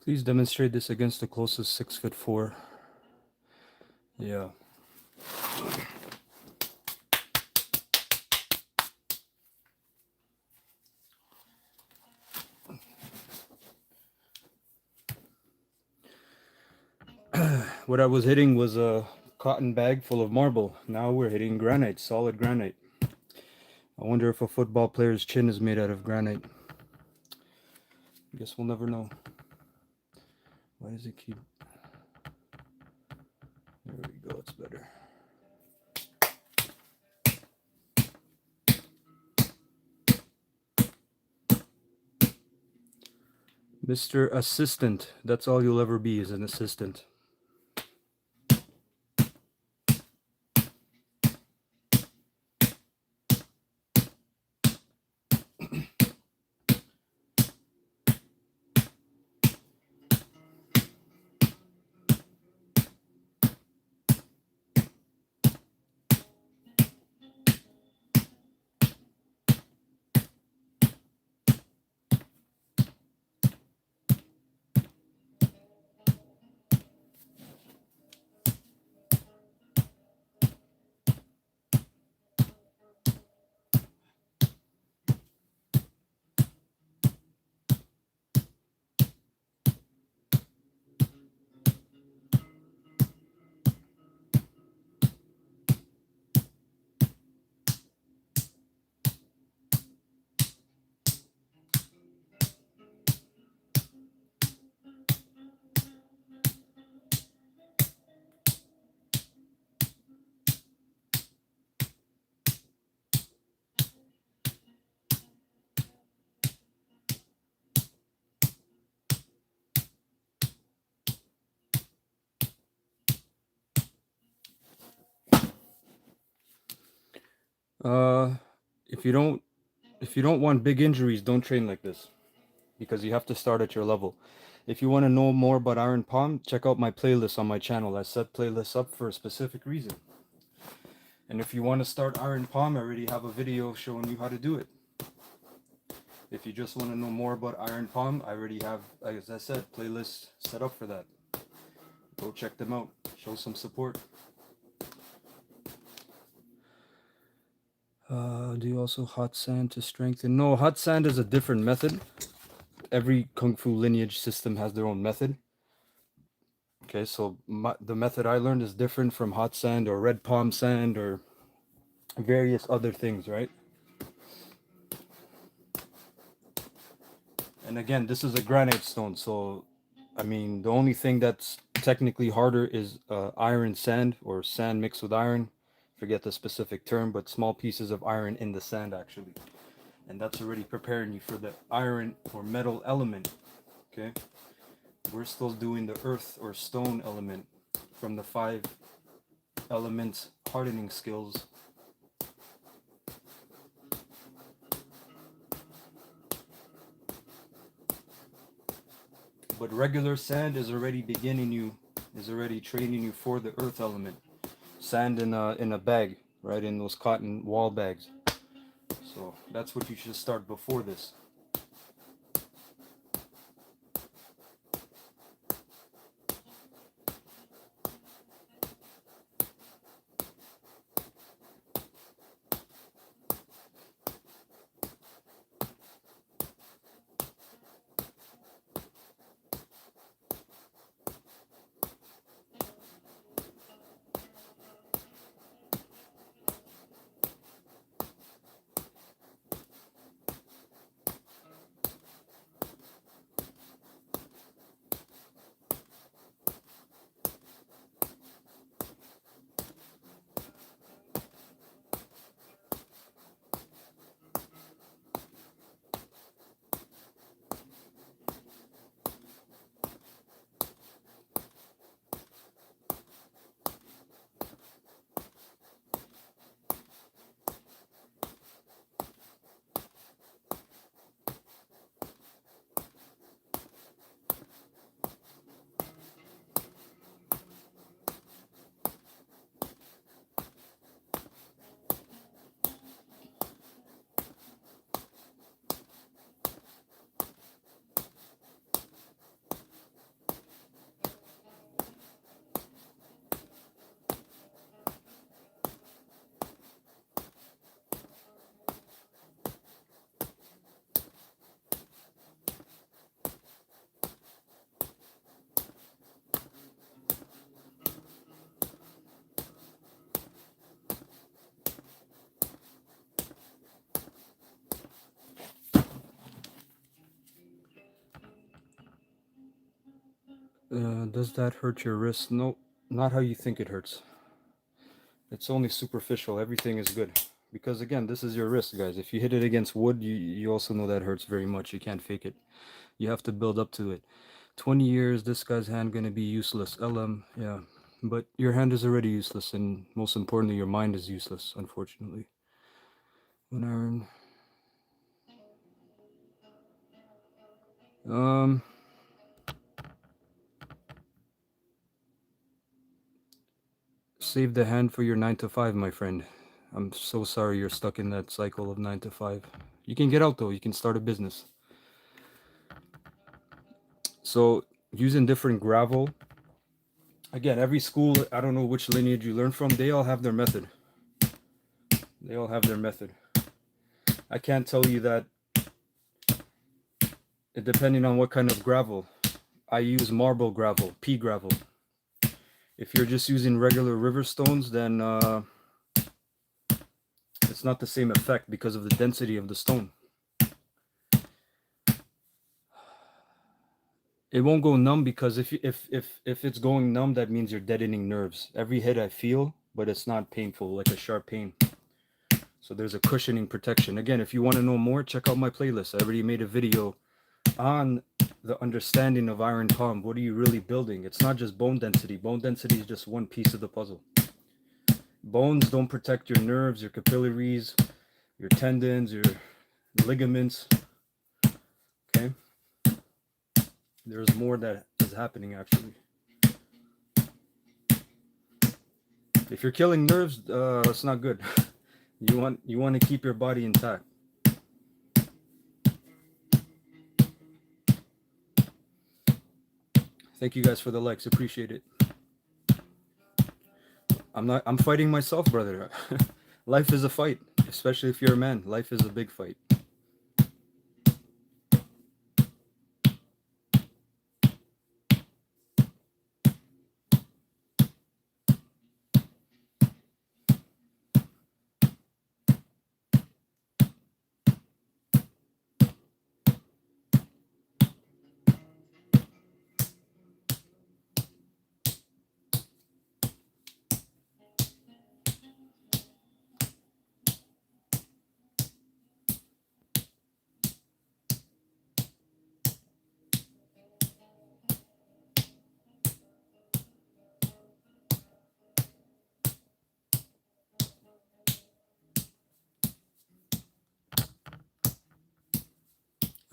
Please demonstrate this against the closest 6'4". Yeah. What I was hitting was a cotton bag full of marble. Now we're hitting granite, solid granite. I wonder if a football player's chin is made out of granite. I guess we'll never know. Why does it keep... There we go, it's better. Mr. Assistant. That's all you'll ever be, is an assistant. Uh, if you don't want big injuries, don't train like this, because you have to start at your level. If you want to know more about Iron Palm, check out my playlist on my channel. I set playlists up for a specific reason. And if you want to start Iron Palm, I already have a video showing you how to do it. If you just want to know more about Iron Palm, I already have, as I said, playlists set up for that. Go check them out. Show some support. Do you also hot sand to strengthen? No, hot sand is a different method. Every Kung Fu lineage system has their own method. Okay, so the method I learned is different from hot sand or red palm sand or various other things, right? And again, this is a granite stone, so I mean, the only thing that's technically harder is iron sand or sand mixed with iron. Forget the specific term, but small pieces of iron in the sand actually. And that's already preparing you for the iron or metal element. Okay, we're still doing the earth or stone element from the 5 elements hardening skills. But regular sand is already training you for the earth element. Sand in a bag, right, in those cotton wall bags. So that's what you should start before this. Does that hurt your wrist? No, not how you think it hurts. It's only superficial. Everything is good. Because again, this is your wrist, guys. If you hit it against wood, you also know that hurts very much. You can't fake it. You have to build up to it. 20 years, this guy's hand gonna be useless. LM, yeah. But your hand is already useless, and most importantly, your mind is useless, unfortunately. When iron. Save the hand for your 9 to 5, my friend. I'm so sorry you're stuck in that cycle of 9 to 5. You can get out though. You can start a business. So using different gravel. Again, every school, I don't know which lineage you learn from, they all have their method. They all have their method. I can't tell you that, depending on what kind of gravel. I use marble gravel, pea gravel. If you're just using regular river stones, then it's not the same effect because of the density of the stone. It won't go numb because if it's going numb, that means you're deadening nerves. Every hit I feel, but it's not painful, like a sharp pain. So there's a cushioning protection. Again, if you want to know more, check out my playlist. I already made a video on the understanding of iron palm. What are you really building? It's not just bone density. Bone density is just one piece of the puzzle. Bones don't protect your nerves, your capillaries, your tendons, your ligaments. Okay? There's more that is happening actually. If you're killing nerves, it's not good. You want to keep your body intact. Thank you guys for the likes. Appreciate it. I'm fighting myself, brother. Life is a fight, especially if you're a man. Life is a big fight.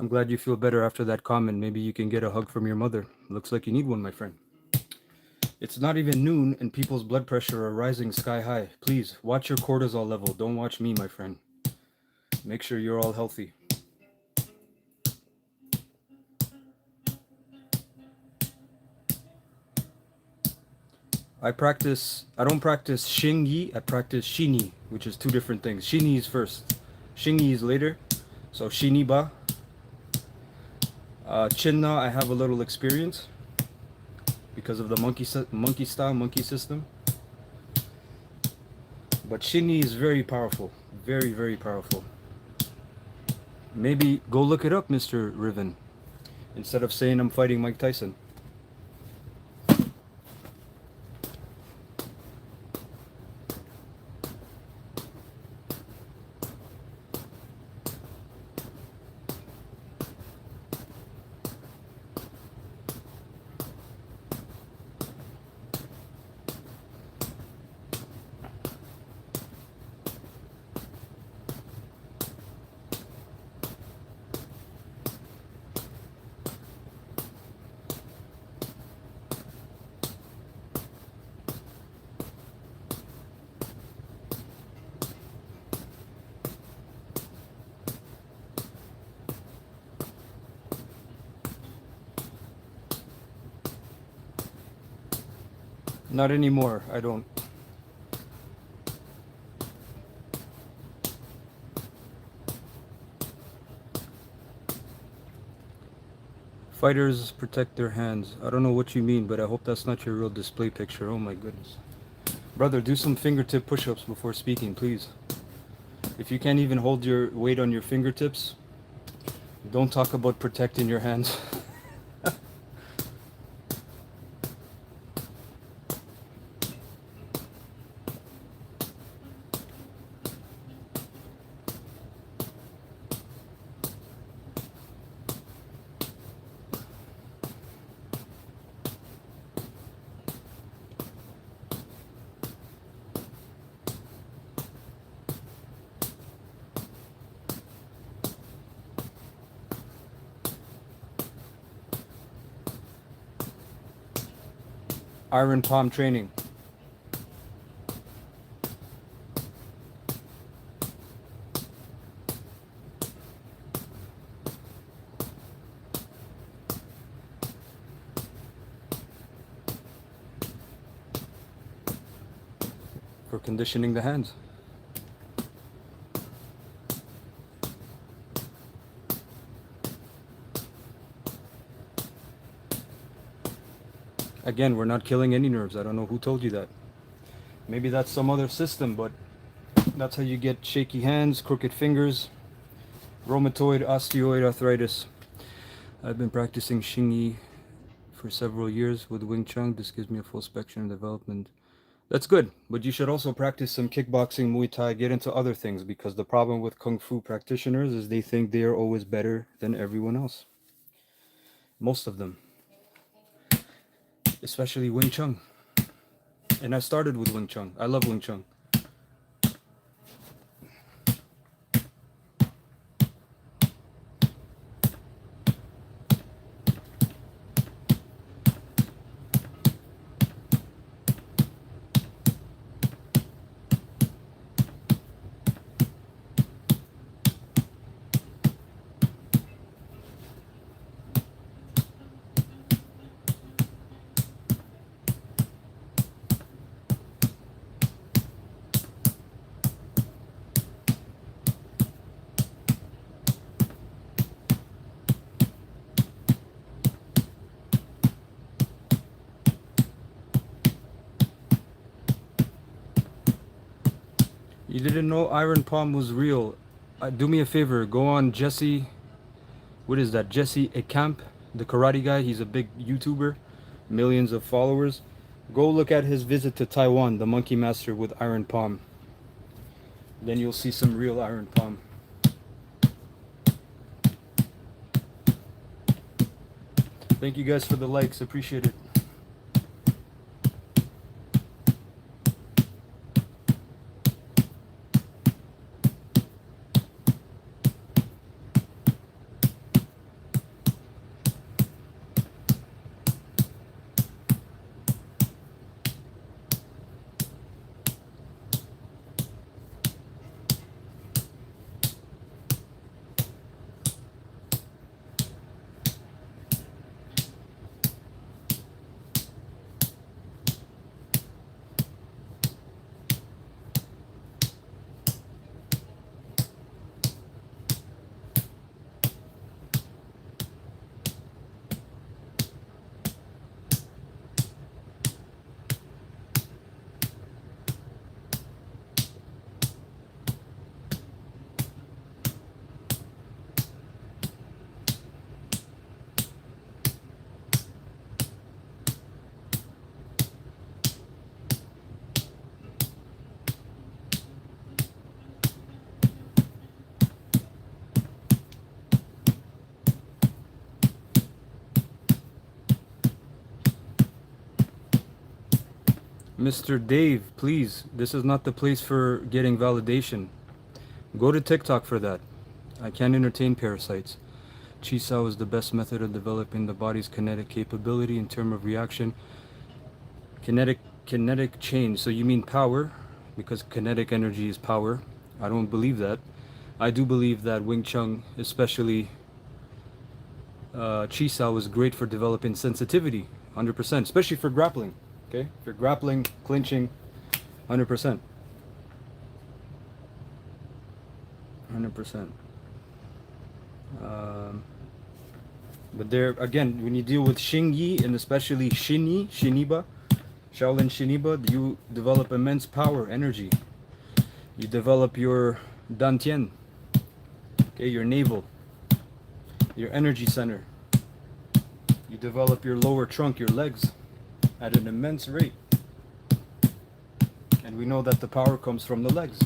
I'm glad you feel better after that comment. Maybe you can get a hug from your mother. Looks like you need one, my friend. It's not even noon and people's blood pressure are rising sky high. Please, watch your cortisol level. Don't watch me, my friend. Make sure you're all healthy. I don't practice Xingyi, I practice Shini, which is two different things. Shini is first, Xingyi is later. So Shiniba. Chinna, I have a little experience because of the monkey system. But Shini is very powerful, very, very powerful. Maybe go look it up, Mr. Riven, instead of saying I'm fighting Mike Tyson. Not anymore, I don't. Fighters protect their hands. I don't know what you mean, but I hope that's not your real display picture. Oh my goodness. Brother, do some fingertip push-ups before speaking, please. If you can't even hold your weight on your fingertips, don't talk about protecting your hands. Iron palm training. For conditioning the hands. Again, we're not killing any nerves. I don't know who told you that. Maybe that's some other system, but that's how you get shaky hands, crooked fingers, rheumatoid, osteoid arthritis. I've been practicing Xingyi for several years with Wing Chun. This gives me a full spectrum development. That's good, but you should also practice some kickboxing, Muay Thai, get into other things, because the problem with Kung Fu practitioners is they think they are always better than everyone else. Most of them. Especially Wing Chun. And I started with Wing Chun. I love Wing Chun. You didn't know Iron Palm was real. Do me a favor, go on Jesse, what is that, Jesse Ekamp, the karate guy. He's a big YouTuber, millions of followers. Go look at his visit to Taiwan, the Monkey Master with Iron Palm. Then you'll see some real Iron Palm. Thank you guys for the likes, appreciate it. Mr. Dave, please, this is not the place for getting validation. Go to TikTok for that. I can't entertain parasites. Chisao is the best method of developing the body's kinetic capability in terms of reaction. Kinetic change. So you mean power, because kinetic energy is power. I don't believe that. I do believe that Wing Chun, especially Chisao, is great for developing sensitivity, 100%, especially for grappling. Okay, for grappling, clinching, 100%. 100%. But there again, when you deal with Xingyi and especially Shiniba, Shaolin Shiniba, you develop immense power, energy. You develop your Dantian, okay, your navel, your energy center. You develop your lower trunk, your legs, at an immense rate. And we know that the power comes from the legs.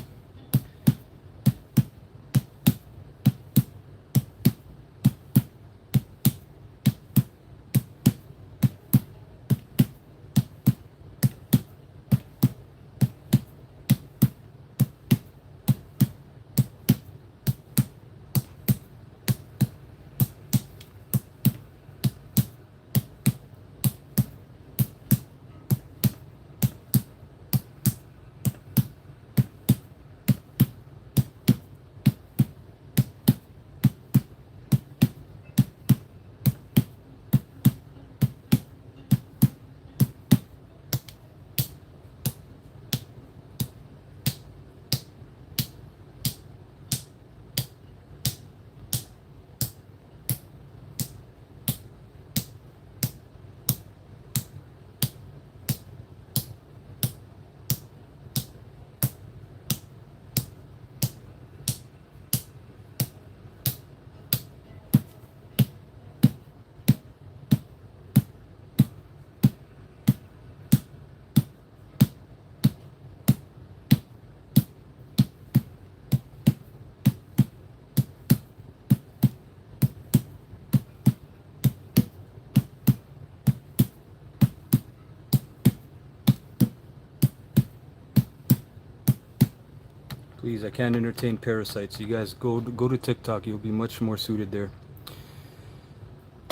Please, I can't entertain parasites. You guys go to TikTok. You'll be much more suited there.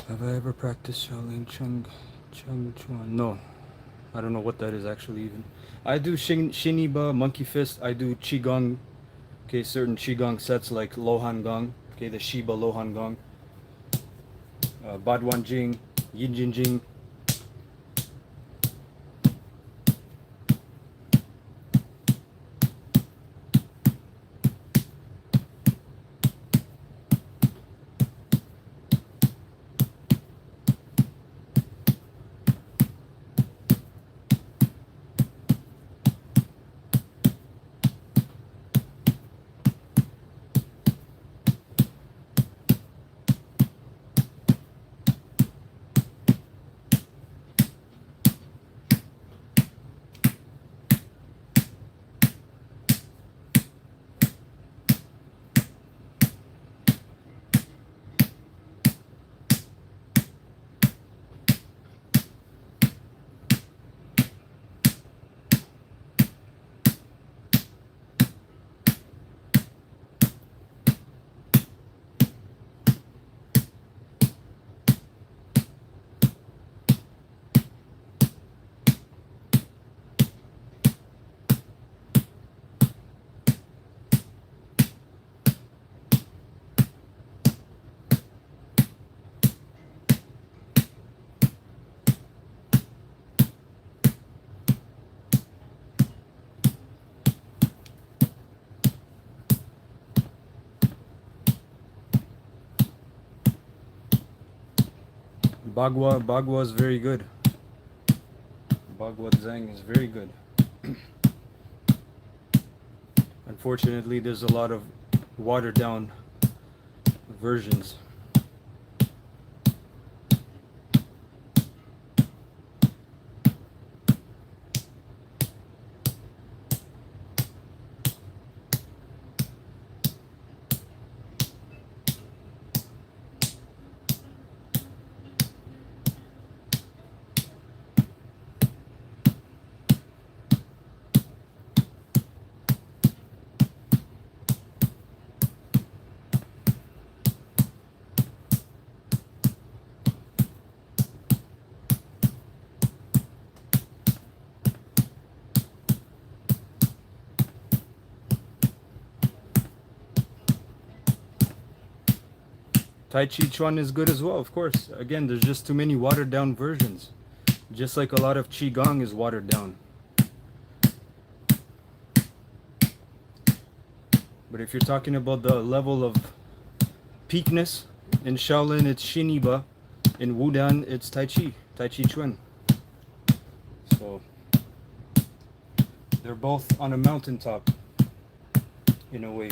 Have I ever practiced Shaolin Chung Chuan? No. I don't know what that is actually even. I do Shiniba, Monkey Fist. I do Qigong. Okay, certain Qigong sets like Lohan Gong. Okay, the Shiba Lohan Gong. Baduan Jing, Yin Jin Jing. Bagua is very good. Bagua Zhang is very good. Unfortunately, there's a lot of watered down versions. Tai Chi Chuan is good as well, of course. Again, there's just too many watered down versions. Just like a lot of Qigong is watered down. But if you're talking about the level of peakness, in Shaolin it's Shiniba, in Wudan it's Tai Chi Chuan. So they're both on a mountaintop in a way.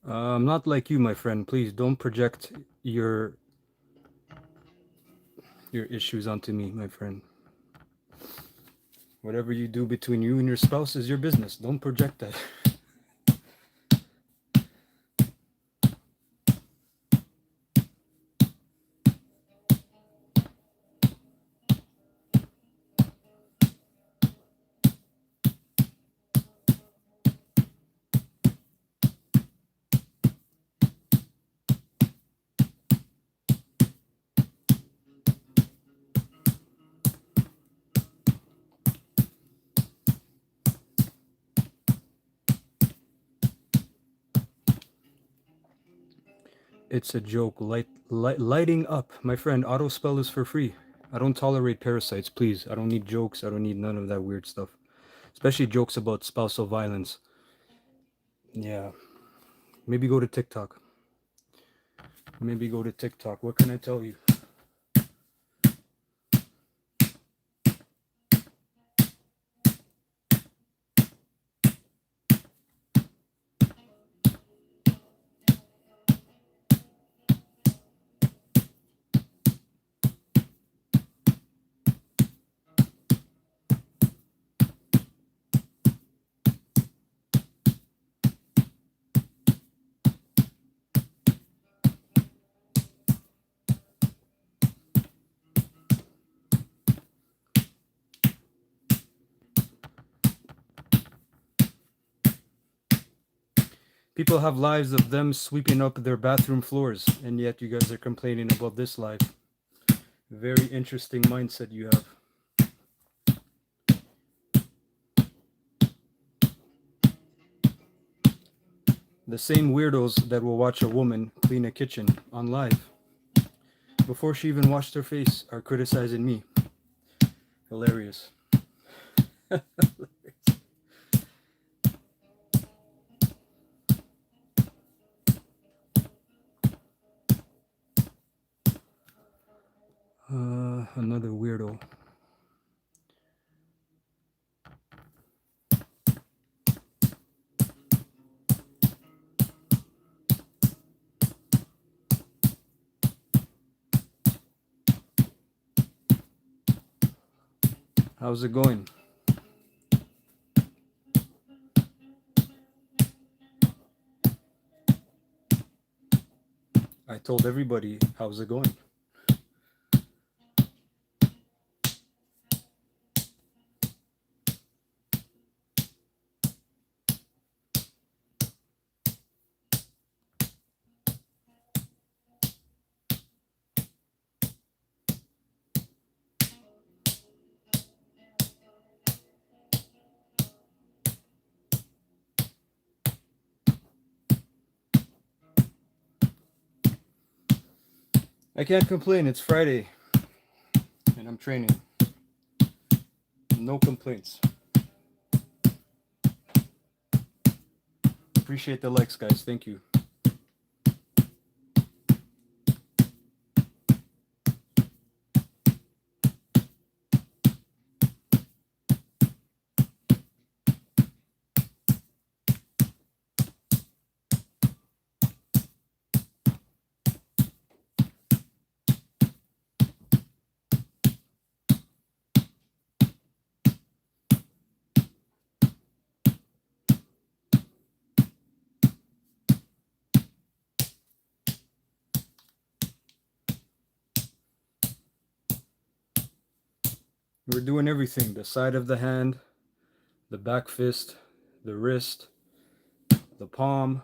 I'm not like you, my friend. Please don't project your issues onto me, my friend. Whatever you do between you and your spouse is your business. Don't project that. It's a joke. Lighting up. My friend, auto spell is for free. I don't tolerate parasites, please. I don't need jokes. I don't need none of that weird stuff. Especially jokes about spousal violence. Yeah. Maybe go to TikTok. Maybe go to TikTok. What can I tell you? People have lives of them sweeping up their bathroom floors, and yet you guys are complaining about this life. Very interesting mindset you have. The same weirdos that will watch a woman clean a kitchen on live before she even washed her face are criticizing me. Hilarious. Another weirdo. How's it going? I told everybody, how's it going? I can't complain, it's Friday, and I'm training. No complaints. Appreciate the likes, guys, thank you. We're doing everything, the side of the hand, the back fist, the wrist, the palm.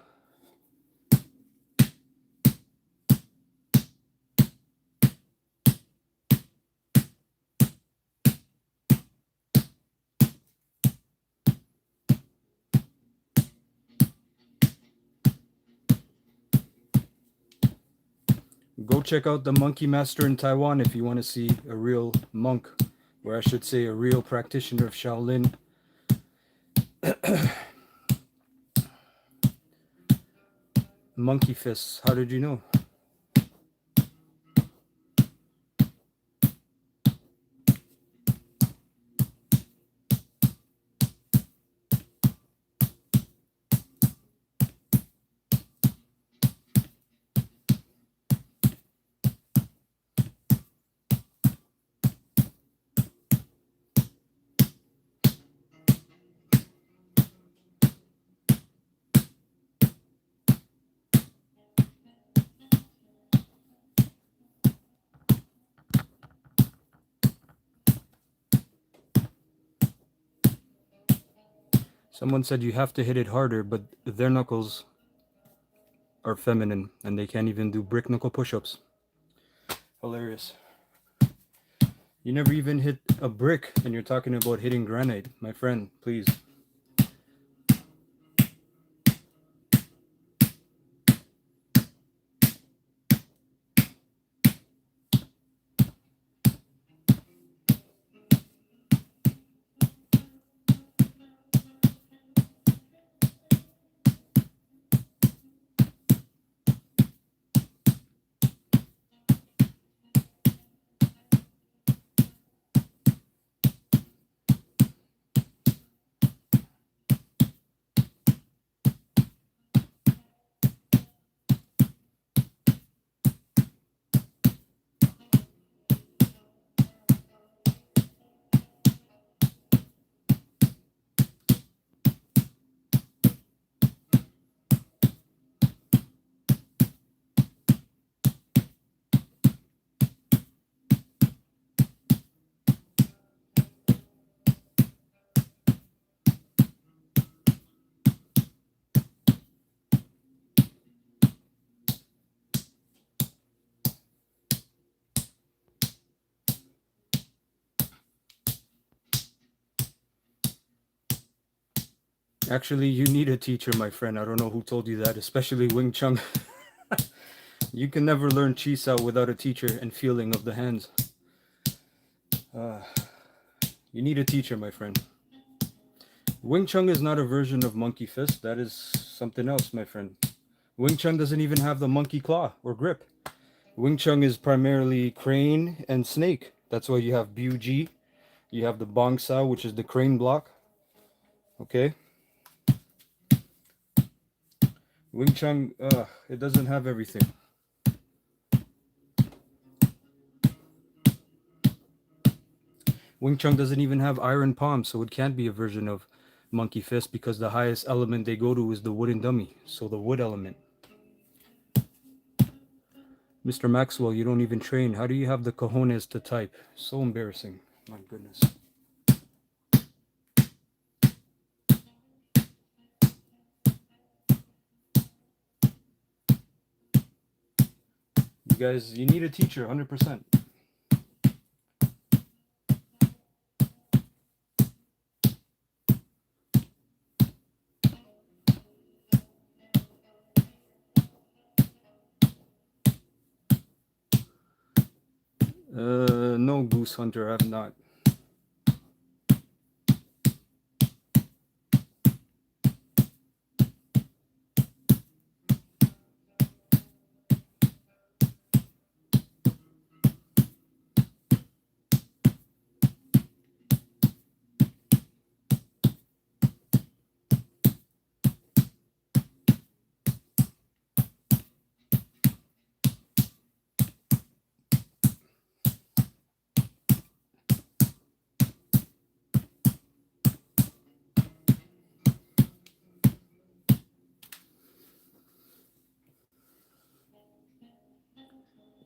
Go check out the Monkey Master in Taiwan if you want to see a real monk, or I should say a real practitioner of Shaolin. Monkey fists, how did you know? Someone said you have to hit it harder, but their knuckles are feminine and they can't even do brick knuckle push-ups. Hilarious. You never even hit a brick and you're talking about hitting granite. My friend, please. Actually, you need a teacher, my friend. I don't know who told you that, especially Wing Chun. You can never learn Chi Sao without a teacher and feeling of the hands. Uh, you need a teacher, my friend. Wing Chun is not a version of Monkey Fist. That is something else, my friend. Wing Chun doesn't even have the monkey claw or grip. Wing Chun is primarily crane and snake. That's why you have Biu Ji. You have the Bong Sao, which is the crane block. Okay? Wing Chun, it doesn't have everything. Wing Chun doesn't even have iron palm, so it can't be a version of Monkey Fist because the highest element they go to is the wooden dummy. So the wood element. Mr. Maxwell, you don't even train. How do you have the cojones to type? So embarrassing. My goodness. You guys, you need a teacher, 100%. No, Goose Hunter, I have not.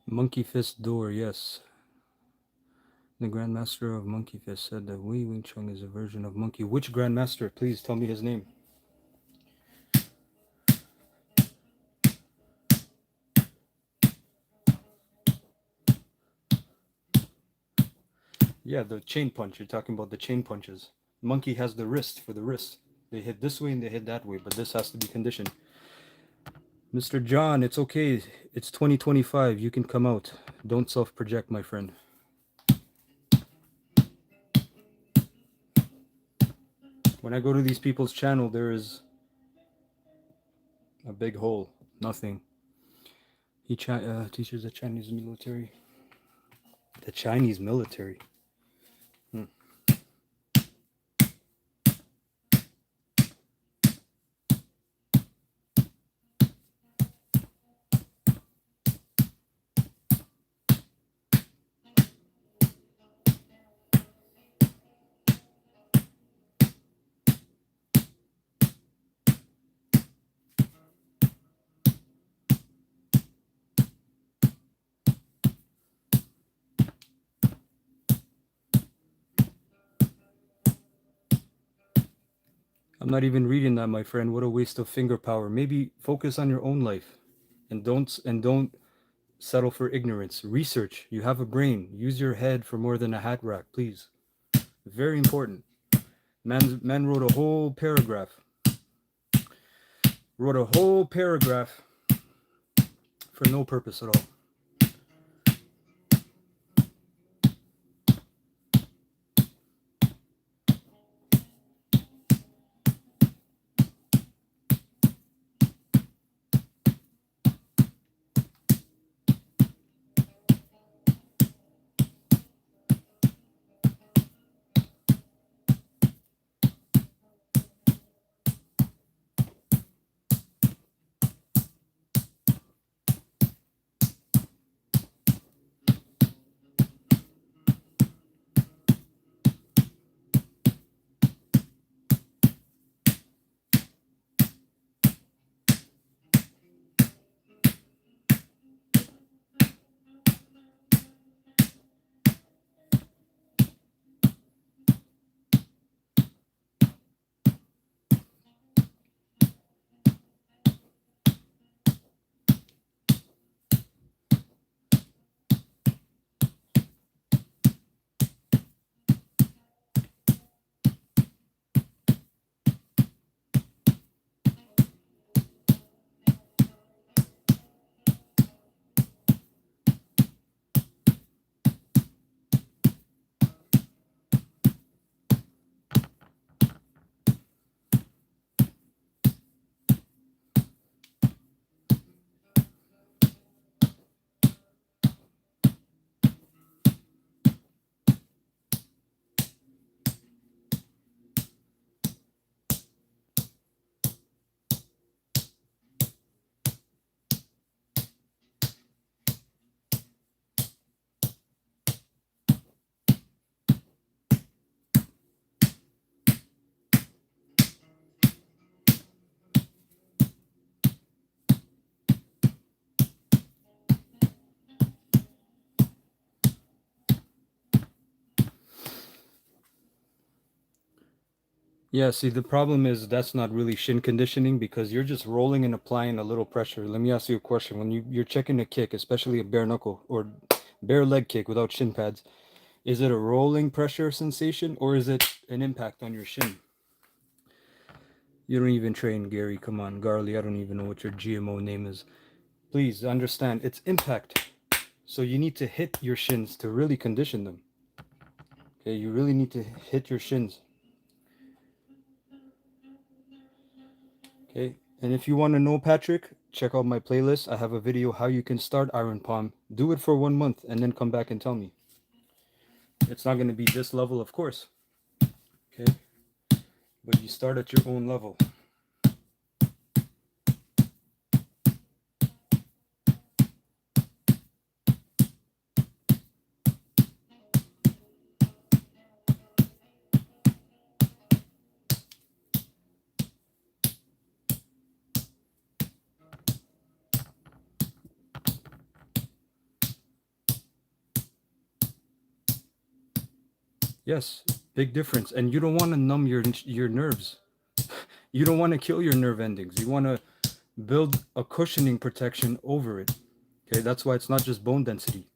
Monkey Fist door, yes. The Grandmaster of Monkey Fist said that Wing Chun is a version of Monkey. Which Grandmaster? Please tell me his name. Yeah, the chain punch. You're talking about the chain punches. Monkey has the wrist for the wrist. They hit this way and they hit that way, but this has to be conditioned. Mr. John, it's okay. It's 2025. You can come out. Don't self-project, my friend. When I go to these people's channel, there is a big hole. Nothing. He teaches the Chinese military. The Chinese military. I'm not even reading that, my friend. What a waste of finger power. Maybe focus on your own life, and don't settle for ignorance. Research. You have a brain. Use your head for more than a hat rack, please. Very important. Man wrote a whole paragraph. Wrote a whole paragraph for no purpose at all. Yeah, see, the problem is that's not really shin conditioning because you're just rolling and applying a little pressure. Let me ask you a question. When you're checking a kick, especially a bare knuckle or bare leg kick without shin pads, is it a rolling pressure sensation or is it an impact on your shin? You don't even train, Gary. Come on, Garley. I don't even know what your GMO name is. Please understand, it's impact. So you need to hit your shins to really condition them. Okay, you really need to hit your shins. Okay, and if you want to know, Patrick, check out my playlist. I have a video how you can start Iron Palm. Do it for 1 month and then come back and tell me. It's not going to be this level, of course. Okay, but you start at your own level. Yes, big difference. And you don't want to numb your nerves. You don't want to kill your nerve endings. You want to build a cushioning protection over it. Okay, that's why it's not just bone density.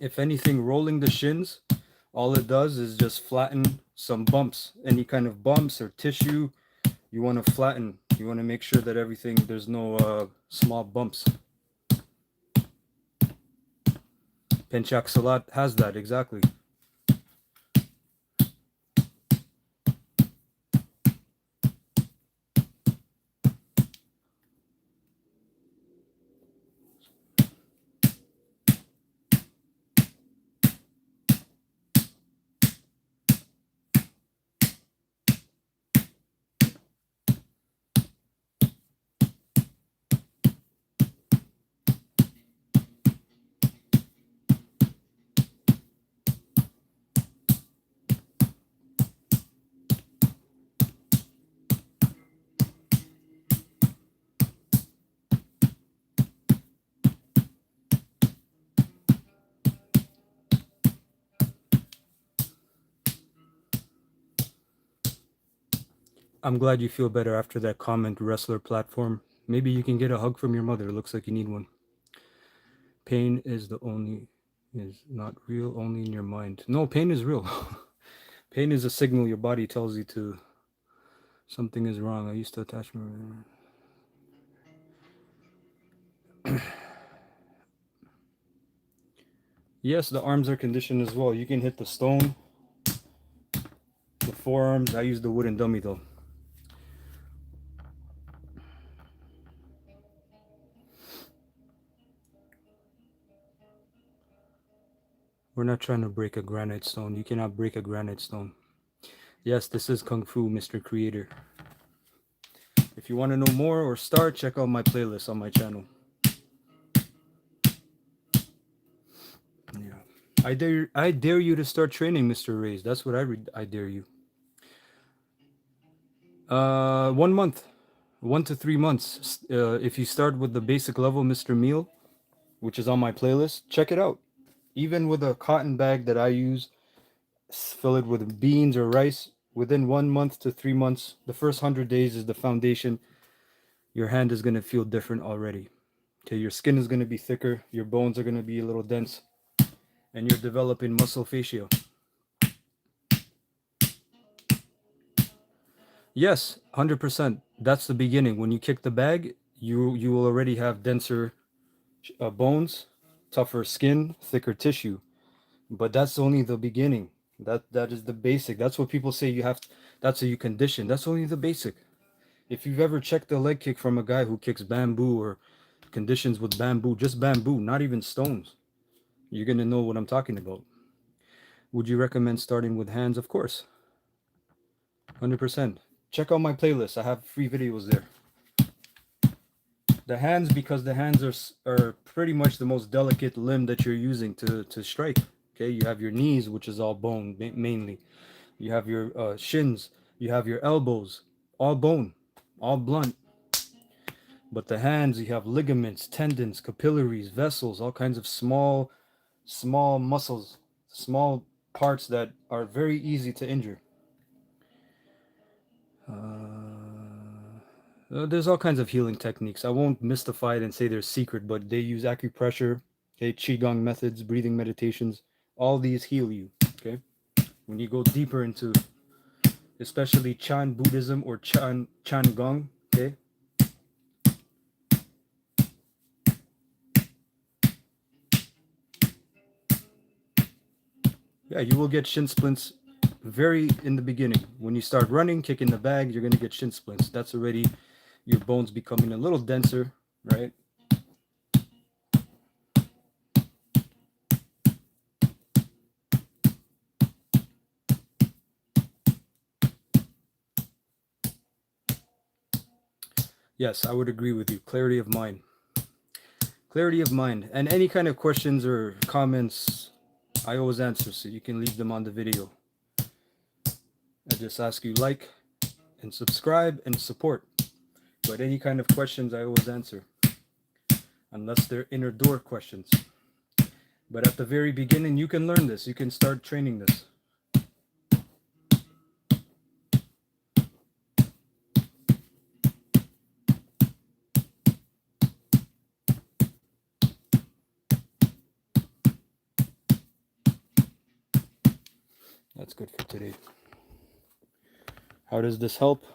If anything, rolling the shins, all it does is just flatten some bumps. Any kind of bumps or tissue, you want to flatten. You want to make sure that everything, there's no small bumps. Pencak Salat has that, exactly. I'm glad you feel better after that comment, wrestler platform. Maybe you can get a hug from your mother. It looks like you need one. Pain is not real, only in your mind. No, pain is real. Pain is a signal your body tells you to something is wrong. I used to attach my Yes, the arms are conditioned as well. You can hit the stone, the forearms. I use the wooden dummy though. We're not trying to break a granite stone. You cannot break a granite stone. Yes, this is Kung Fu, Mr. Creator. If you want to know more or start, check out my playlist on my channel. Yeah. I dare you to start training, Mr. Rays. That's what I dare you. 1 month. 1 to 3 months. If you start with the basic level, Mr. Meal, which is on my playlist, check it out. Even with a cotton bag that I use, fill it with beans or rice. Within 1 month to 3 months, the first 100 days is the foundation. Your hand is going to feel different already. Okay, your skin is going to be thicker, your bones are going to be a little dense, and you're developing muscle fascia. Yes, 100%. That's the beginning. When you kick the bag, you will already have denser bones, tougher skin, thicker tissue. But that's only the beginning. That is the basic. That's what people say you have. That's how you condition. That's only the basic. If you've ever checked a leg kick from a guy who kicks bamboo or conditions with bamboo, just bamboo, not even stones, you're gonna know what I'm talking about. Would you recommend starting with hands? Of course, 100%. Check out my playlist. I have free videos there. The hands, because the hands are pretty much the most delicate limb that you're using to strike. Okay, you have your knees, which is all bone mainly. You have your shins. You have your elbows, all bone, all blunt. But the hands, you have ligaments, tendons, capillaries, vessels, all kinds of small muscles, small parts that are very easy to injure. There's all kinds of healing techniques. I won't mystify it and say they're secret, but they use acupressure, okay, qigong methods, breathing meditations. All these heal you, okay? When you go deeper into, especially Chan Buddhism or Chan Gong, okay? Yeah, you will get shin splints very in the beginning. When you start running, kicking the bag, you're gonna get shin splints. That's already your bones becoming a little denser, right? Yes, I would agree with you. Clarity of mind. Clarity of mind. And any kind of questions or comments, I always answer, so you can leave them on the video. I just ask you like and subscribe and support. But any kind of questions, I always answer. Unless they're inner door questions. But at the very beginning, you can learn this. You can start training this. That's good for today. How does this help?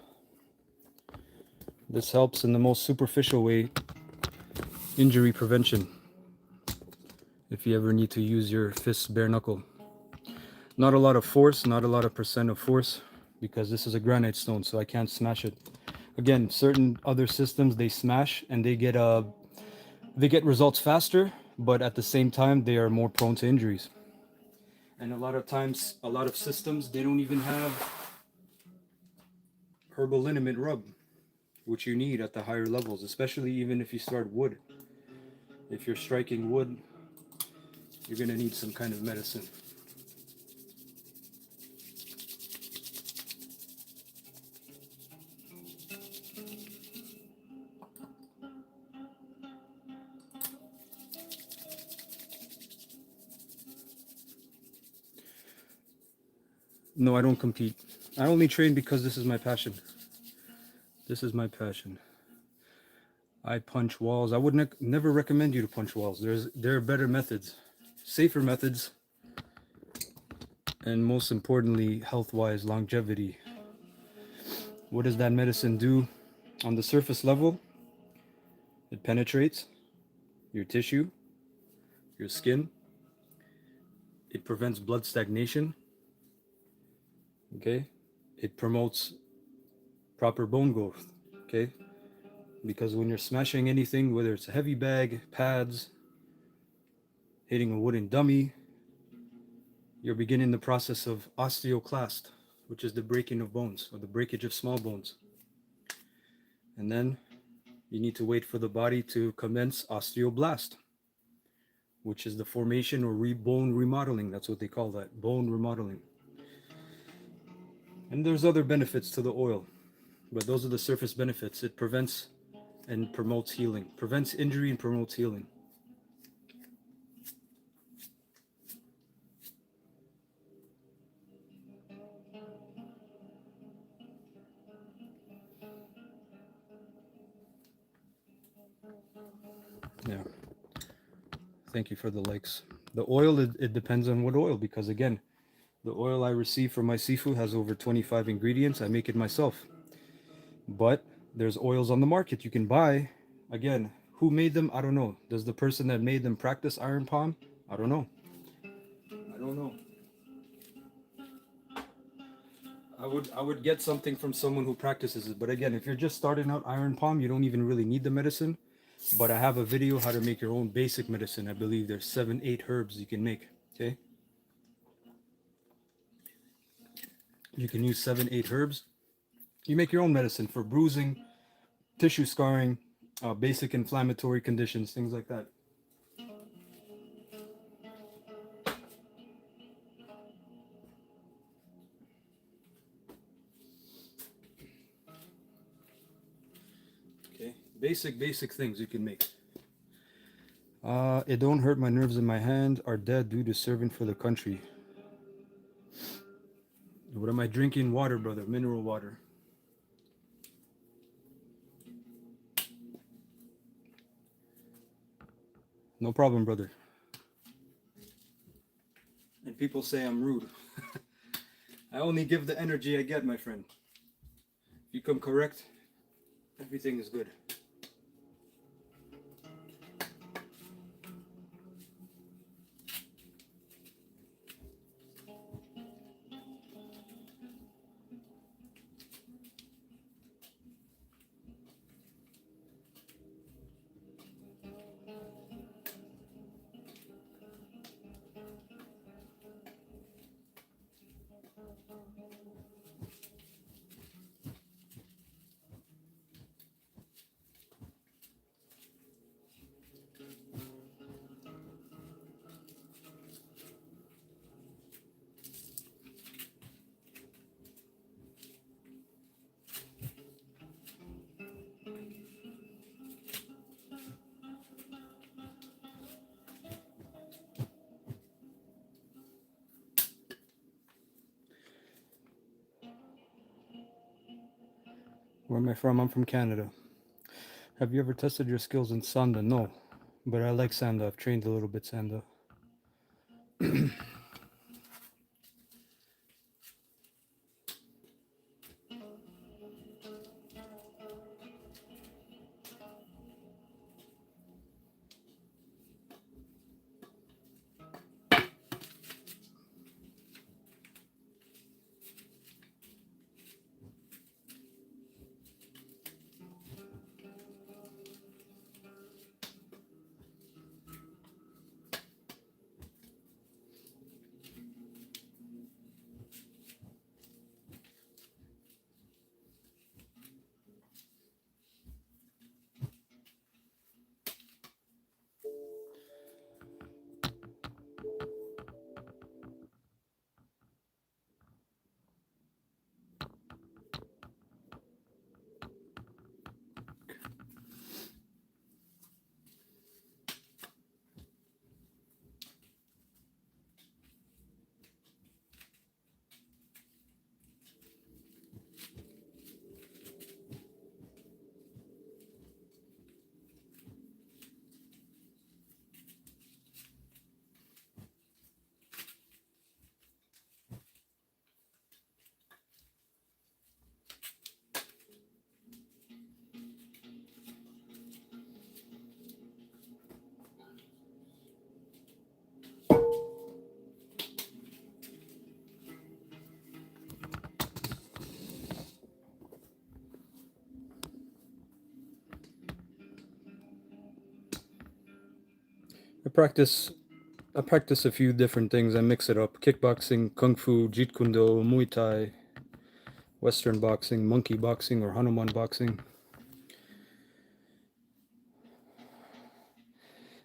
This helps in the most superficial way, injury prevention. If you ever need to use your fists bare knuckle. Not a lot of force, not a lot of percent of force, because this is a granite stone, so I can't smash it. Again, certain other systems, they smash and they get results faster, but at the same time, they are more prone to injuries. And a lot of times, a lot of systems, they don't even have herbal liniment rub, which you need at the higher levels, especially even if you start wood. If you're striking wood, you're going to need some kind of medicine. No, I don't compete. I only train because this is my passion. This is my passion. I punch walls. I would never recommend you to punch walls. There are better methods, safer methods, and most importantly, health-wise, longevity. What does that medicine do on the surface level? It penetrates your tissue, your skin. It prevents blood stagnation. Okay? It promotes proper bone growth. Okay? Because when you're smashing anything, whether it's a heavy bag, pads, hitting a wooden dummy, you're beginning the process of osteoclast, which is the breaking of bones or the breakage of small bones. And then you need to wait for the body to commence osteoblast, which is the formation or bone remodeling. That's what they call that, bone remodeling. And there's other benefits to the oil, but those are the surface benefits. It prevents and promotes healing, prevents injury and promotes healing. Yeah. Thank you for the likes. The oil, it depends on what oil, because again, the oil I receive from my sifu has over 25 ingredients. I make it myself. But there's oils on the market you can buy. Again, who made them? I don't know. Does the person that made them practice iron palm? I don't know. I don't know. I would get something from someone who practices it. But again, if you're just starting out iron palm, you don't even really need the medicine. But I have a video how to make your own basic medicine. I believe there's 7-8 herbs you can make. Okay, you can use 7-8 herbs. You make your own medicine for bruising, tissue scarring, basic inflammatory conditions, things like that. Okay, Basic things you can make. It don't hurt my nerves in my hand are dead due to serving for the country. What am I drinking? Water, brother. Mineral water. No problem, brother. And people say I'm rude. I only give the energy I get, my friend. If you come correct, everything is good. Where am I from? I'm from Canada. Have you ever tested your skills in Sanda? No, but I like Sanda. I've trained a little bit Sanda. I practice I practice a few different things. I mix it up. Kickboxing, Kung Fu, Jeet Kune Do, Muay Thai, Western boxing, monkey boxing, or Hanuman boxing.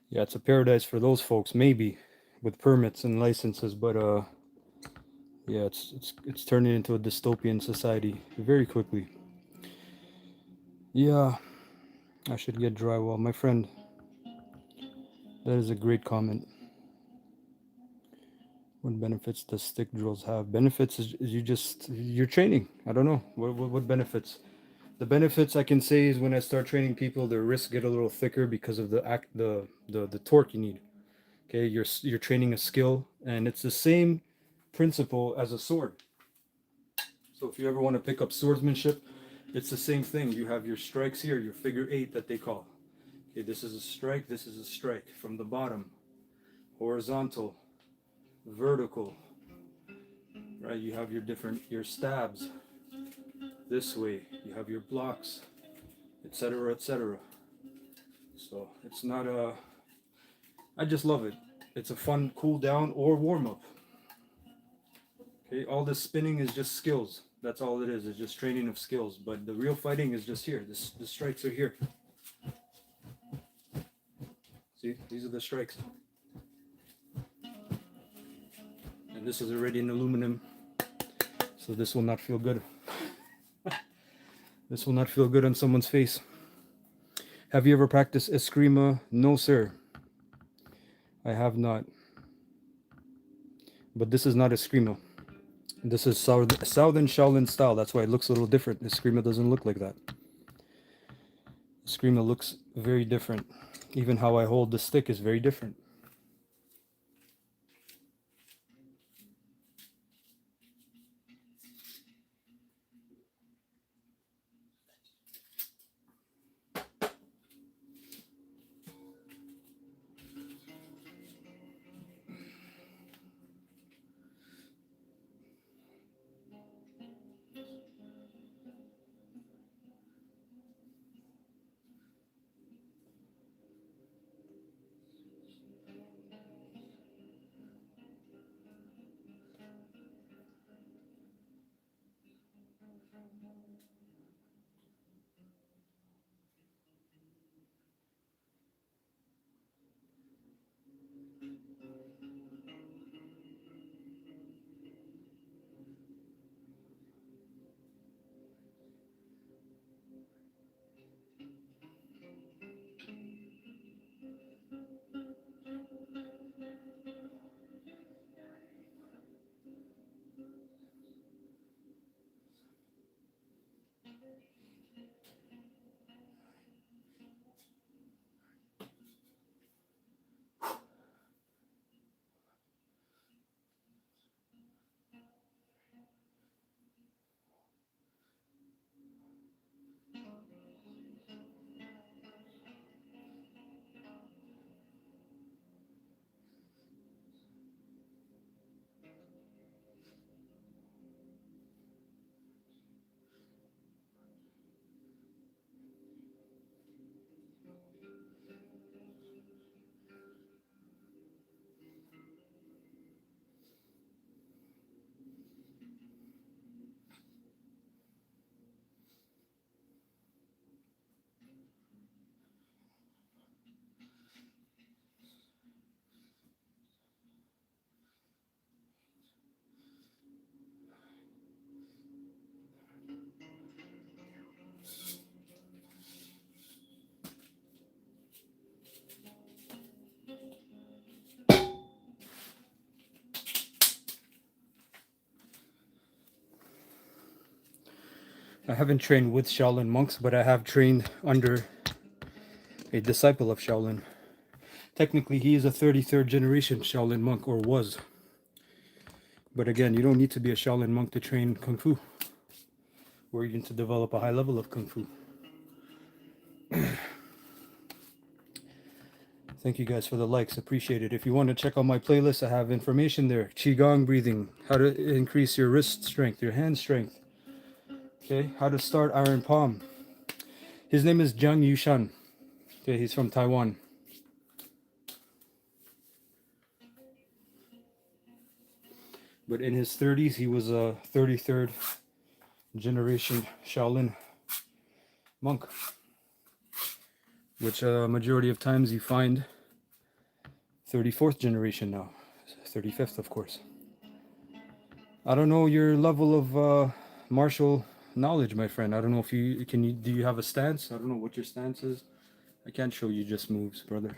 Yeah, it's a paradise for those folks, maybe, with permits and licenses, but yeah, it's turning into a dystopian society very quickly. Yeah, I should get drywall. My friend, that is a great comment. What benefits does stick drills have? Benefits is you're training. I don't know. What benefits? The benefits I can say is when I start training people, their wrists get a little thicker because of the torque you need. Okay, you're training a skill, and it's the same principle as a sword. So if you ever want to pick up swordsmanship, it's the same thing. You have your strikes here, your figure eight that they call. Okay, this is a strike, this is a strike. From the bottom, horizontal, vertical, right? You have your stabs this way. You have your blocks, etc., etc. So it's not a. I just love it. It's a fun cool down or warm up. Okay, all this spinning is just skills. That's all it is. It's just training of skills. But the real fighting is just here. The strikes are here. See, these are the strikes. And this is already in aluminum, so this will not feel good. This will not feel good on someone's face. Have you ever practiced Eskrima? No, sir. I have not. But this is not Eskrima. This is Southern Shaolin style. That's why it looks a little different. Eskrima doesn't look like that. Eskrima looks very different. Even how I hold the stick is very different. I haven't trained with Shaolin monks, but I have trained under a disciple of Shaolin. Technically, he is a 33rd generation Shaolin monk, or was. But again, you don't need to be a Shaolin monk to train Kung Fu, or even to develop a high level of Kung Fu. Thank you guys for the likes, appreciate it. If you want to check out my playlist, I have information there. Qigong breathing, how to increase your wrist strength, your hand strength. Okay, how to start iron palm. His name is Jiang Yushan. Okay, he's from Taiwan. But in his 30s, he was a 33rd generation Shaolin monk, which majority of times you find 34th generation now, 35th of course. I don't know your level of martial knowledge, my friend. I don't know if you do you have a stance? I don't know what your stance is. I can't show you just moves, brother.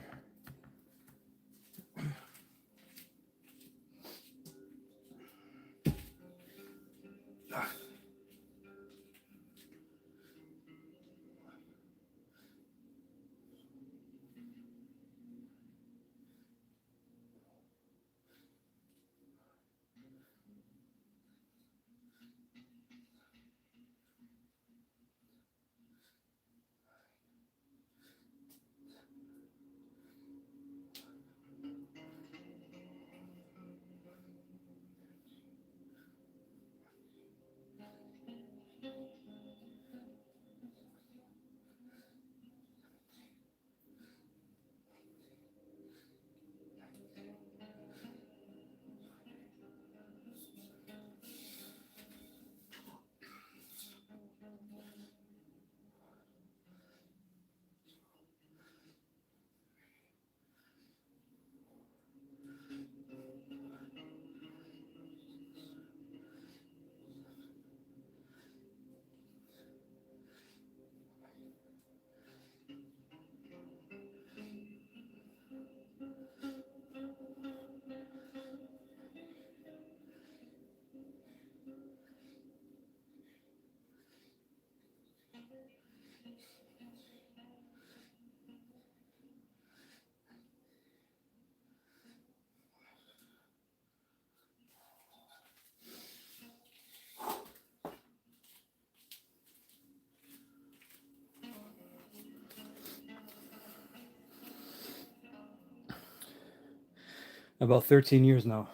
About 13 years now.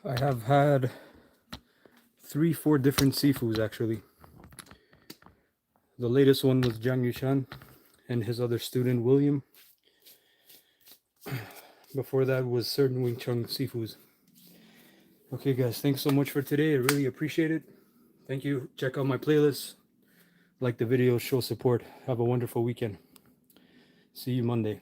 I have had 3-4 different sifus actually. The latest one was Jiang Yushan and his other student William. Before that was certain Wing Chun sifus. Okay guys, thanks so much for today. I really appreciate it. Thank you. Check out my playlist. Like the video, show support. Have a wonderful weekend. See you Monday.